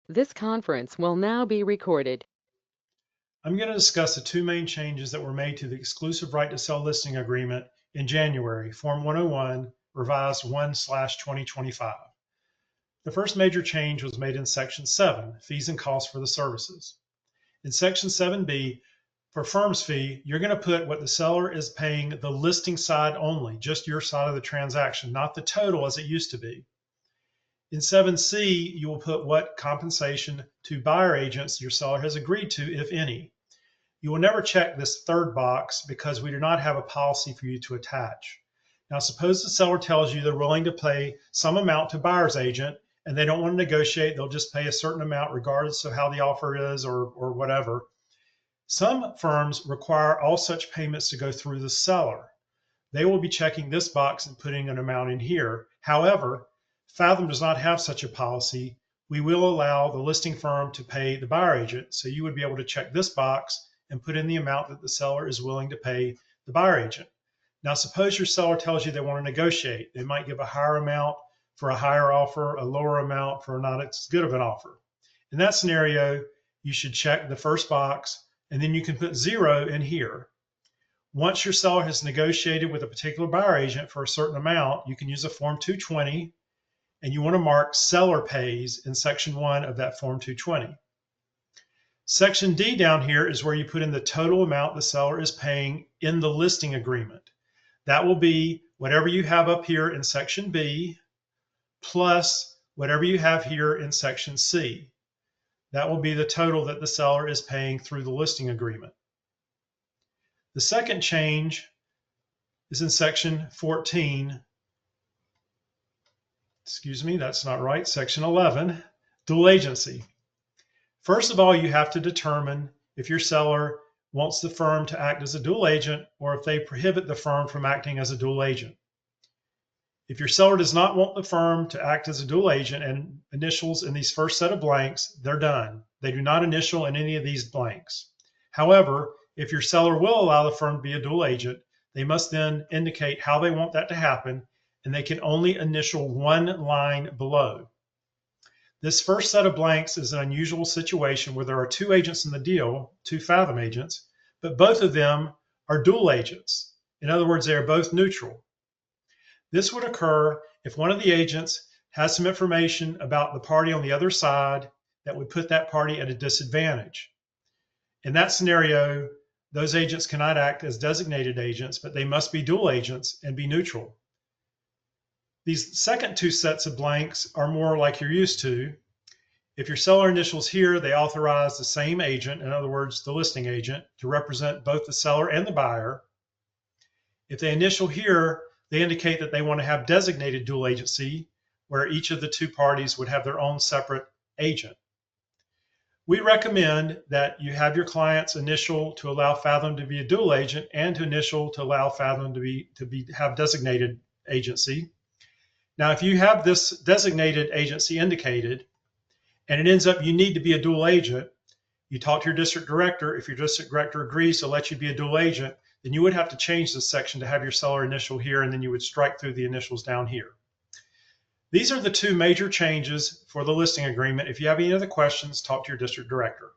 This conference will now be recorded. I'm going to discuss the two main changes that were made to the exclusive right to sell listing agreement in January, Form 101, revised 1/2025. The first major change was made in Section 7, fees and costs for the services. In Section 7B, for firm's fee, you're going to put what the seller is paying the listing side only, just your side of the transaction, not the total as it used to be. In 7C, you will put what compensation to buyer agents your seller has agreed to, if any. You will never check this third box because we do not have a policy for you to attach. Now, suppose the seller tells you they're willing to pay some amount to buyer's agent and they don't want to negotiate. They'll just pay a certain amount regardless of how the offer is or whatever. Some firms require all such payments to go through the seller. They will be checking this box and putting an amount in here. However, Fathom does not have such a policy. We will allow the listing firm to pay the buyer agent. So you would be able to check this box and put in the amount that the seller is willing to pay the buyer agent. Now, suppose your seller tells you they want to negotiate. They might give a higher amount for a higher offer, a lower amount for not as good of an offer. In that scenario, you should check the first box, and then you can put 0 in here. Once your seller has negotiated with a particular buyer agent for a certain amount, you can use a Form 220, and you want to mark seller pays in Section 1 of that Form 220. Section D down here is where you put in the total amount the seller is paying in the listing agreement. That will be whatever you have up here in Section B plus whatever you have here in Section C. That will be the total that the seller is paying through the listing agreement. The second change is in Section 14. Excuse me, that's not right. Section 11, dual agency. First of all, you have to determine if your seller wants the firm to act as a dual agent or if they prohibit the firm from acting as a dual agent. If your seller does not want the firm to act as a dual agent and initials in these first set of blanks, they're done. They do not initial in any of these blanks. However, if your seller will allow the firm to be a dual agent, they must then indicate how they want that to happen, and they can only initial one line below. This first set of blanks is an unusual situation where there are two agents in the deal, two Fathom agents, but both of them are dual agents. In other words, they are both neutral. This would occur if one of the agents has some information about the party on the other side that would put that party at a disadvantage. In that scenario, those agents cannot act as designated agents, but they must be dual agents and be neutral. These second two sets of blanks are more like you're used to. If your seller initials here, they authorize the same agent, in other words, the listing agent, to represent both the seller and the buyer. If they initial here, they indicate that they want to have designated dual agency, where each of the two parties would have their own separate agent. We recommend that you have your clients initial to allow Fathom to be a dual agent and to initial to allow Fathom to have designated agency. Now, if you have this designated agency indicated, and it ends up you need to be a dual agent, you talk to your district director. If your district director agrees to let you be a dual agent, then you would have to change this section to have your seller initial here, and then you would strike through the initials down here. These are the two major changes for the listing agreement. If you have any other questions, talk to your district director.